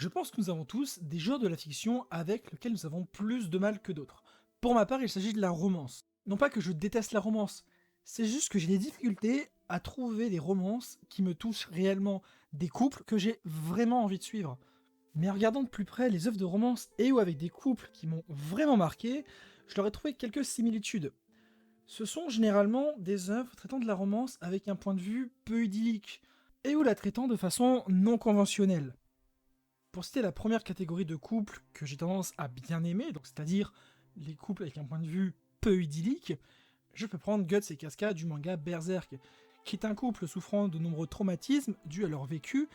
Je pense que nous avons tous des genres de la fiction avec lesquels nous avons plus de mal que d'autres. Pour ma part, il s'agit de la romance. Non pas que je déteste la romance, c'est juste que j'ai des difficultés à trouver des romances qui me touchent réellement, des couples que j'ai vraiment envie de suivre. Mais en regardant de plus près les œuvres de romance et ou avec des couples qui m'ont vraiment marqué, je leur ai trouvé quelques similitudes. Ce sont généralement des œuvres traitant de la romance avec un point de vue peu idyllique, et ou la traitant de façon non conventionnelle. Pour citer la première catégorie de couples que j'ai tendance à bien aimer, donc c'est-à-dire les couples avec un point de vue peu idyllique, je peux prendre Guts et Casca du manga Berserk, qui est un couple souffrant de nombreux traumatismes dus à leur vécu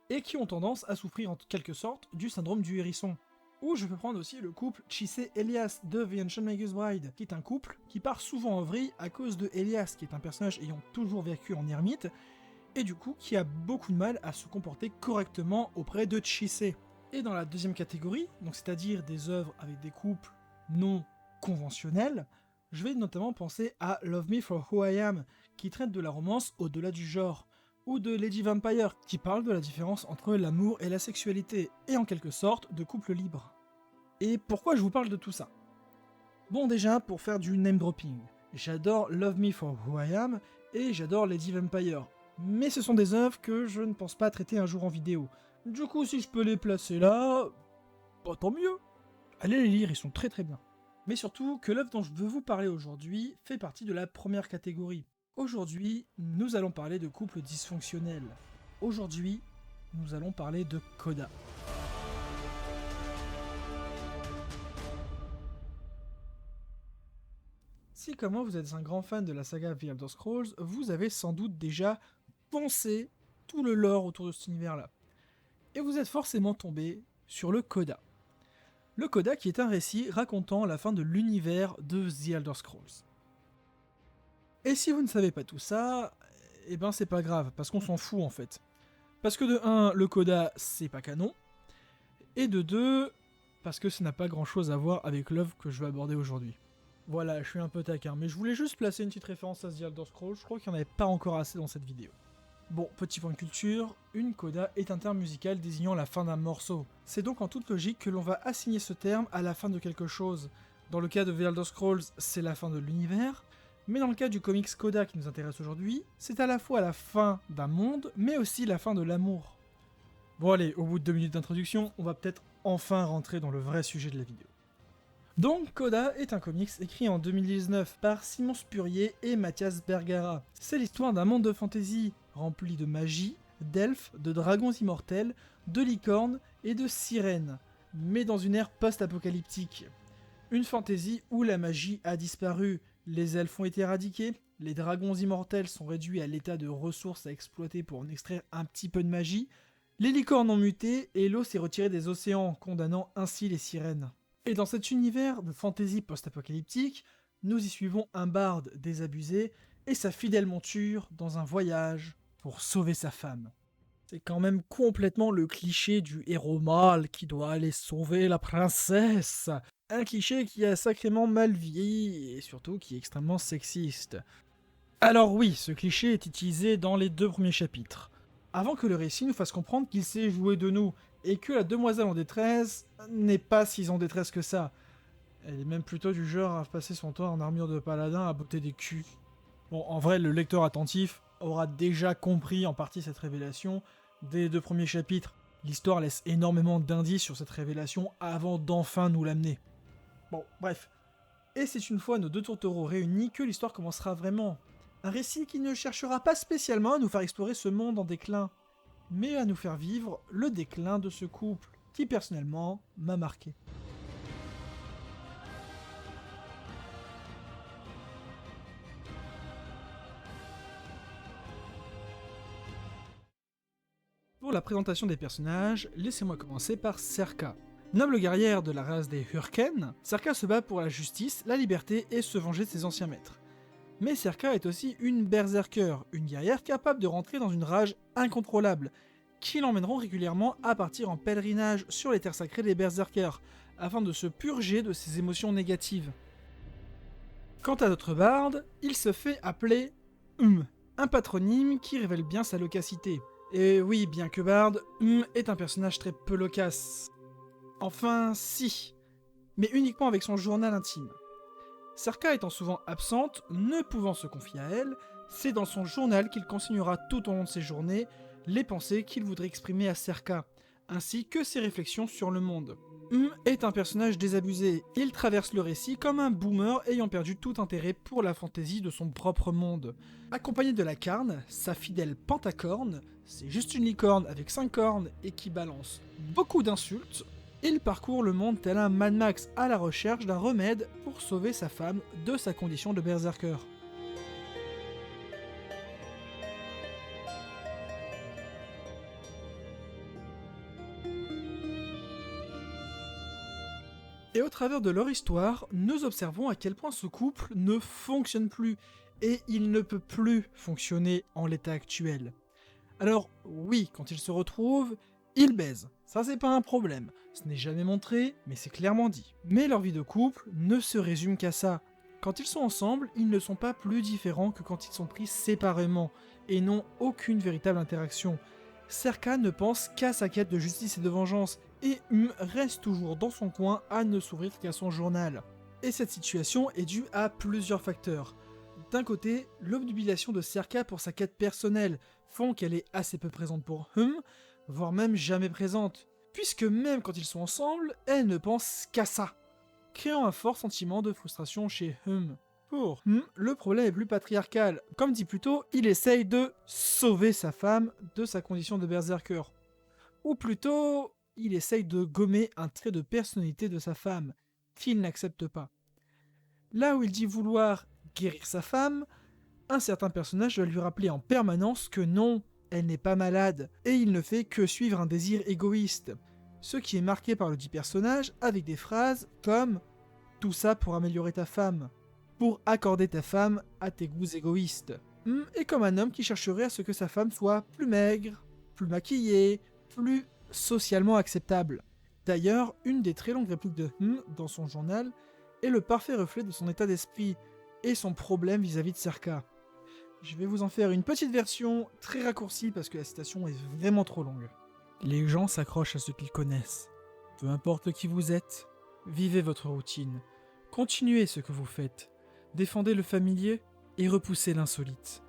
et qui ont tendance à souffrir en quelque sorte du syndrome du hérisson. Ou je peux prendre aussi le couple Chise-Elias de The Ancient Magus Bride, qui est un couple qui part souvent en vrille à cause de Elias, qui est un personnage ayant toujours vécu en ermite, et du coup qui a beaucoup de mal à se comporter correctement auprès de Chise. Et dans la deuxième catégorie, donc c'est-à-dire des œuvres avec des couples non conventionnels, je vais notamment penser à Love Me for Who I Am, qui traite de la romance au-delà du genre, ou de Lady Vampire, qui parle de la différence entre l'amour et la sexualité, et en quelque sorte de couple libre. Et pourquoi je vous parle de tout ça? Bon, déjà, pour faire du name dropping, j'adore Love Me for Who I Am, et j'adore Lady Vampire. Mais ce sont des œuvres que je ne pense pas traiter un jour en vidéo. Du coup, si je peux les placer là, bah, tant mieux. Allez les lire, ils sont très très bien. Mais surtout que l'œuvre dont je veux vous parler aujourd'hui fait partie de la première catégorie. Aujourd'hui, nous allons parler de couples dysfonctionnels. Aujourd'hui, nous allons parler de Coda. Si comme moi vous êtes un grand fan de la saga The Elder Scrolls, vous avez sans doute déjà pensé tout le lore autour de cet univers-là. Et vous êtes forcément tombé sur le Coda. Le Coda qui est un récit racontant la fin de l'univers de The Elder Scrolls. Et si vous ne savez pas tout ça, eh ben c'est pas grave, parce qu'on s'en fout en fait. Parce que de 1, le Coda c'est pas canon, et de 2, parce que ça n'a pas grand chose à voir avec l'œuvre que je vais aborder aujourd'hui. Voilà, je suis un peu taquin, mais je voulais juste placer une petite référence à The Elder Scrolls, je crois qu'il n'y en avait pas encore assez dans cette vidéo. Bon, petit point de culture, une coda est un terme musical désignant la fin d'un morceau. C'est donc en toute logique que l'on va assigner ce terme à la fin de quelque chose. Dans le cas de The Elder Scrolls, c'est la fin de l'univers, mais dans le cas du comics Coda qui nous intéresse aujourd'hui, c'est à la fois la fin d'un monde, mais aussi la fin de l'amour. Bon allez, au bout de 2 minutes d'introduction, on va peut-être enfin rentrer dans le vrai sujet de la vidéo. Donc Coda est un comics écrit en 2019 par Simon Spurrier et Mathias Bergara. C'est l'histoire d'un monde de fantasy rempli de magie, d'elfes, de dragons immortels, de licornes et de sirènes, mais dans une ère post-apocalyptique. Une fantasy où la magie a disparu, les elfes ont été éradiqués, les dragons immortels sont réduits à l'état de ressources à exploiter pour en extraire un petit peu de magie, les licornes ont muté et l'eau s'est retirée des océans, condamnant ainsi les sirènes. Et dans cet univers de fantasy post-apocalyptique, nous y suivons un barde désabusé et sa fidèle monture dans un voyage pour sauver sa femme. C'est quand même complètement le cliché du héros mâle qui doit aller sauver la princesse. Un cliché qui a sacrément mal vieilli et surtout qui est extrêmement sexiste. Alors oui, ce cliché est utilisé dans les 2 premiers chapitres, avant que le récit nous fasse comprendre qu'il s'est joué de nous, et que la demoiselle en détresse n'est pas si en détresse que ça. Elle est même plutôt du genre à passer son temps en armure de paladin à botter des culs. Bon, en vrai, le lecteur attentif aura déjà compris en partie cette révélation dès les 2 premiers chapitres. L'histoire laisse énormément d'indices sur cette révélation avant d'enfin nous l'amener. Bon, bref. Et c'est une fois nos 2 tourtereaux réunis que l'histoire commencera vraiment. Un récit qui ne cherchera pas spécialement à nous faire explorer ce monde en déclin, mais à nous faire vivre le déclin de ce couple, qui personnellement m'a marqué. Pour la présentation des personnages, laissez-moi commencer par Serka. Noble guerrière de la race des Hurken, Serka se bat pour la justice, la liberté et se venger de ses anciens maîtres. Mais Serka est aussi une berserker, une guerrière capable de rentrer dans une rage incontrôlable, qui l'emmèneront régulièrement à partir en pèlerinage sur les terres sacrées des berserkers, afin de se purger de ses émotions négatives. Quant à notre barde, il se fait appeler un patronyme qui révèle bien sa loquacité, Et oui, bien que Bard, est un personnage très peu loquace. Enfin, si, mais uniquement avec son journal intime. Serka étant souvent absente, ne pouvant se confier à elle, c'est dans son journal qu'il consignera tout au long de ses journées les pensées qu'il voudrait exprimer à Serka, ainsi que ses réflexions sur le monde. Est un personnage désabusé, il traverse le récit comme un boomer ayant perdu tout intérêt pour la fantaisie de son propre monde. Accompagné de la Carne, sa fidèle Pentacorne, c'est juste une licorne avec 5 cornes et qui balance beaucoup d'insultes, il parcourt le monde tel un Mad Max à la recherche d'un remède pour sauver sa femme de sa condition de berserker. Et au travers de leur histoire, nous observons à quel point ce couple ne fonctionne plus, et il ne peut plus fonctionner en l'état actuel. Alors oui, quand ils se retrouvent, ils baisent. Ça c'est pas un problème. Ce n'est jamais montré, mais c'est clairement dit. Mais leur vie de couple ne se résume qu'à ça. Quand ils sont ensemble, ils ne sont pas plus différents que quand ils sont pris séparément, et n'ont aucune véritable interaction. Serka ne pense qu'à sa quête de justice et de vengeance, et reste toujours dans son coin à ne sourire qu'à son journal. Et cette situation est due à plusieurs facteurs. D'un côté, l'obnubilation de Serka pour sa quête personnelle font qu'elle est assez peu présente pour voire même jamais présente, puisque même quand ils sont ensemble, elle ne pense qu'à ça, créant un fort sentiment de frustration chez Pour le problème est plus patriarcal. Comme dit plus tôt, il essaye de sauver sa femme de sa condition de berserker. Ou plutôt, il essaye de gommer un trait de personnalité de sa femme, qu'il n'accepte pas. Là où il dit vouloir guérir sa femme, un certain personnage va lui rappeler en permanence que non, elle n'est pas malade, et il ne fait que suivre un désir égoïste. Ce qui est marqué par le dit personnage avec des phrases comme « tout ça pour améliorer ta femme », pour accorder ta femme à tes goûts égoïstes. Et comme un homme qui chercherait à ce que sa femme soit plus maigre, plus maquillée, plus socialement acceptable. D'ailleurs, une des très longues répliques de dans son journal est le parfait reflet de son état d'esprit et son problème vis-à-vis de Serka. Je vais vous en faire une petite version très raccourcie parce que la citation est vraiment trop longue. Les gens s'accrochent à ce qu'ils connaissent. Peu importe qui vous êtes, vivez votre routine. Continuez ce que vous faites. Défendez le familier et repoussez l'insolite.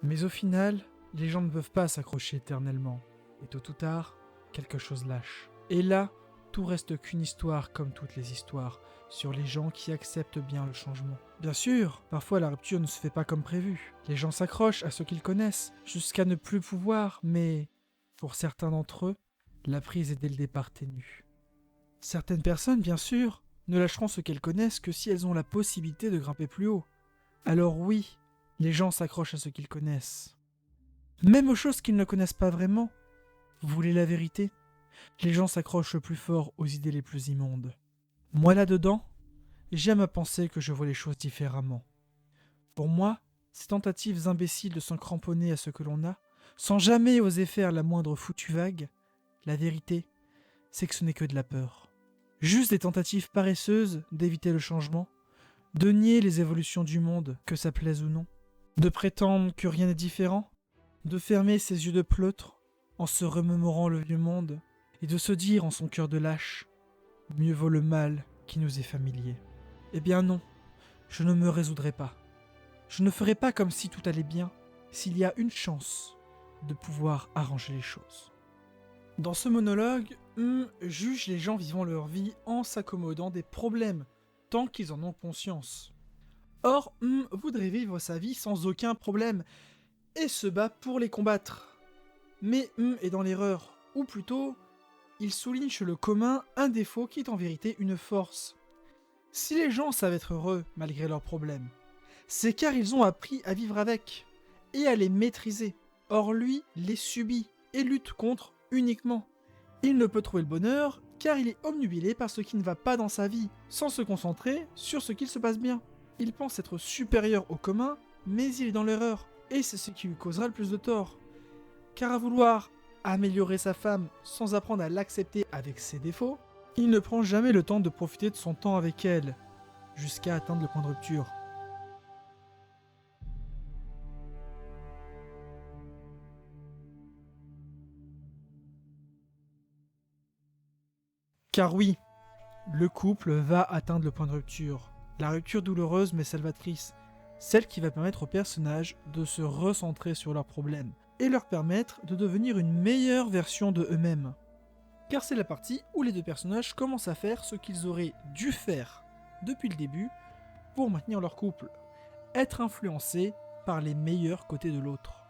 Mais au final, les gens ne peuvent pas s'accrocher éternellement. Et tôt ou tard, quelque chose lâche. Et là, tout reste qu'une histoire comme toutes les histoires, sur les gens qui acceptent bien le changement. Bien sûr, parfois la rupture ne se fait pas comme prévu. Les gens s'accrochent à ce qu'ils connaissent, jusqu'à ne plus pouvoir, mais pour certains d'entre eux, la prise est dès le départ ténue. Certaines personnes, bien sûr, ne lâcheront ce qu'elles connaissent que si elles ont la possibilité de grimper plus haut. Alors oui, les gens s'accrochent à ce qu'ils connaissent. Même aux choses qu'ils ne connaissent pas vraiment. Vous voulez la vérité ? Les gens s'accrochent le plus fort aux idées les plus immondes. Moi là-dedans, j'aime à penser que je vois les choses différemment. Pour moi, ces tentatives imbéciles de s'en cramponner à ce que l'on a, sans jamais oser faire la moindre foutue vague, la vérité, c'est que ce n'est que de la peur. Juste des tentatives paresseuses d'éviter le changement, de nier les évolutions du monde, que ça plaise ou non, de prétendre que rien n'est différent, de fermer ses yeux de pleutre en se remémorant le vieux monde, et de se dire en son cœur de lâche « Mieux vaut le mal qui nous est familier ». Eh bien non, je ne me résoudrai pas. Je ne ferai pas comme si tout allait bien, s'il y a une chance de pouvoir arranger les choses. Dans ce monologue, juge les gens vivant leur vie en s'accommodant des problèmes, tant qu'ils en ont conscience. Or, voudrait vivre sa vie sans aucun problème, et se bat pour les combattre. Mais est dans l'erreur, ou plutôt, il souligne chez le commun un défaut qui est en vérité une force. Si les gens savent être heureux malgré leurs problèmes, c'est car ils ont appris à vivre avec, et à les maîtriser. Or lui les subit, et lutte contre uniquement. Il ne peut trouver le bonheur, car il est obnubilé par ce qui ne va pas dans sa vie, sans se concentrer sur ce qu'il se passe bien. Il pense être supérieur au commun, mais il est dans l'erreur, et c'est ce qui lui causera le plus de tort. Car à vouloir améliorer sa femme sans apprendre à l'accepter avec ses défauts, il ne prend jamais le temps de profiter de son temps avec elle, jusqu'à atteindre le point de rupture. Car oui, le couple va atteindre le point de rupture. La rupture douloureuse mais salvatrice. Celle qui va permettre aux personnages de se recentrer sur leurs problèmes et leur permettre de devenir une meilleure version de eux-mêmes. Car c'est la partie où les deux personnages commencent à faire ce qu'ils auraient dû faire depuis le début pour maintenir leur couple. Être influencés par les meilleurs côtés de l'autre.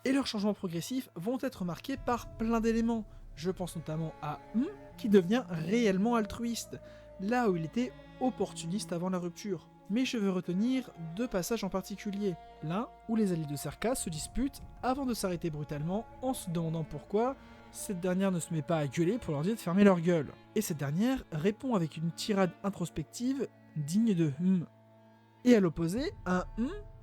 Et leurs changements progressifs vont être marqués par plein d'éléments. Je pense notamment à qui devient réellement altruiste, là où il était opportuniste avant la rupture. Mais je veux retenir deux passages en particulier. L'un où les alliés de Serka se disputent avant de s'arrêter brutalement en se demandant pourquoi cette dernière ne se met pas à gueuler pour leur dire de fermer leur gueule. Et cette dernière répond avec une tirade introspective digne de Et à l'opposé, un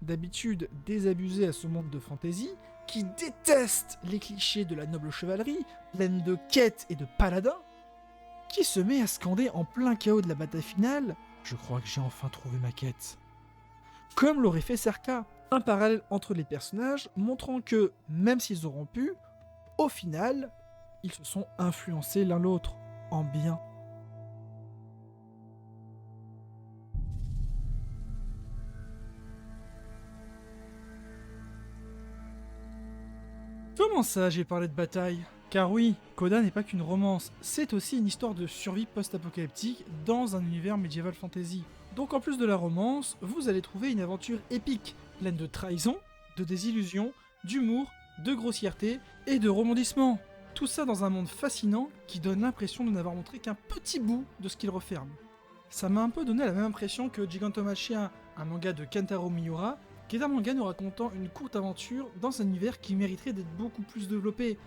d'habitude désabusé à ce monde de fantaisie, qui déteste les clichés de la noble chevalerie, pleine de quêtes et de paladins, qui se met à scander en plein chaos de la bataille finale « Je crois que j'ai enfin trouvé ma quête ». Comme l'aurait fait Serka, un parallèle entre les personnages montrant que, même s'ils auront pu, au final, ils se sont influencés l'un l'autre, en bien. Comment ça, j'ai parlé de bataille? Car oui, Coda n'est pas qu'une romance, c'est aussi une histoire de survie post-apocalyptique dans un univers médiéval fantasy. Donc en plus de la romance, vous allez trouver une aventure épique, pleine de trahison, de désillusion, d'humour, de grossièreté et de rebondissements. Tout ça dans un monde fascinant qui donne l'impression de n'avoir montré qu'un petit bout de ce qu'il referme. Ça m'a un peu donné la même impression que Gigantomachia, un manga de Kentaro Miura, qui est un manga nous racontant une courte aventure dans un univers qui mériterait d'être beaucoup plus développé,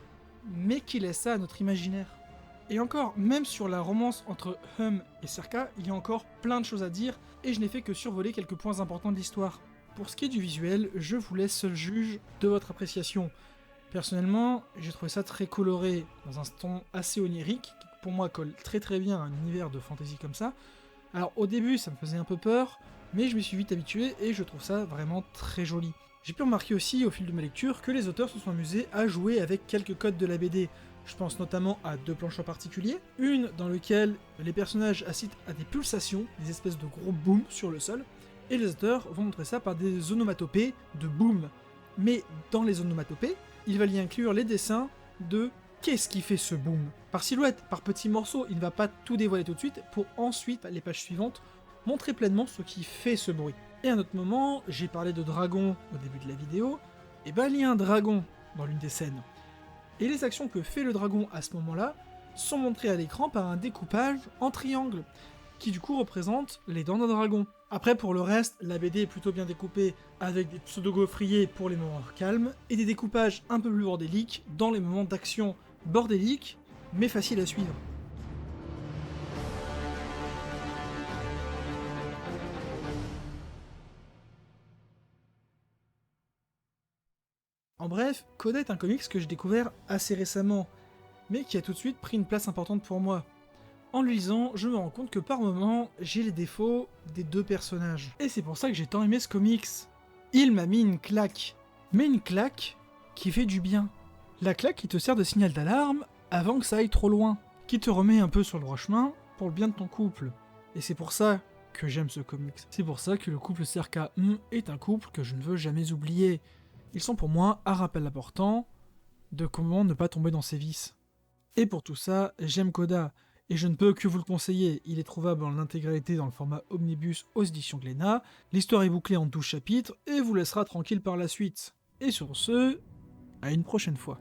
mais qui laisse ça à notre imaginaire. Et encore, même sur la romance entre et Serka, il y a encore plein de choses à dire, et je n'ai fait que survoler quelques points importants de l'histoire. Pour ce qui est du visuel, je vous laisse seul juge de votre appréciation. Personnellement, j'ai trouvé ça très coloré, dans un ton assez onirique, qui pour moi colle très très bien à un univers de fantasy comme ça. Alors au début, ça me faisait un peu peur, mais je m'y suis vite habitué et je trouve ça vraiment très joli. J'ai pu remarquer aussi au fil de ma lecture que les auteurs se sont amusés à jouer avec quelques codes de la BD. Je pense notamment à deux planches en particulier, une dans laquelle les personnages assistent à des pulsations, des espèces de gros booms sur le sol, et les auteurs vont montrer ça par des onomatopées de boom. Mais dans les onomatopées, il va y inclure les dessins de qu'est-ce qui fait ce boom. Par silhouette, par petits morceaux, il ne va pas tout dévoiler tout de suite, pour ensuite, les pages suivantes, montrer pleinement ce qui fait ce bruit. Et à un autre moment, j'ai parlé de dragon au début de la vidéo, et ben il y a un dragon dans l'une des scènes. Et les actions que fait le dragon à ce moment-là sont montrées à l'écran par un découpage en triangle, qui du coup représente les dents d'un dragon. Après pour le reste, la BD est plutôt bien découpée, avec des pseudo-gaufriers pour les moments calmes, et des découpages un peu plus bordéliques dans les moments d'action bordéliques, mais faciles à suivre. En bref, Coda est un comics que j'ai découvert assez récemment, mais qui a tout de suite pris une place importante pour moi. En le lisant, je me rends compte que par moments, j'ai les défauts des deux personnages. Et c'est pour ça que j'ai tant aimé ce comics. Il m'a mis une claque. Mais une claque qui fait du bien. La claque qui te sert de signal d'alarme avant que ça aille trop loin. Qui te remet un peu sur le droit chemin pour le bien de ton couple. Et c'est pour ça que j'aime ce comics. C'est pour ça que le couple Serka est un couple que je ne veux jamais oublier. Ils sont pour moi un rappel important de comment ne pas tomber dans ses vices. Et pour tout ça, j'aime Coda, et je ne peux que vous le conseiller. Il est trouvable en intégralité dans le format Omnibus aux éditions Glénat, l'histoire est bouclée en 12 chapitres, et vous laissera tranquille par la suite. Et sur ce, à une prochaine fois.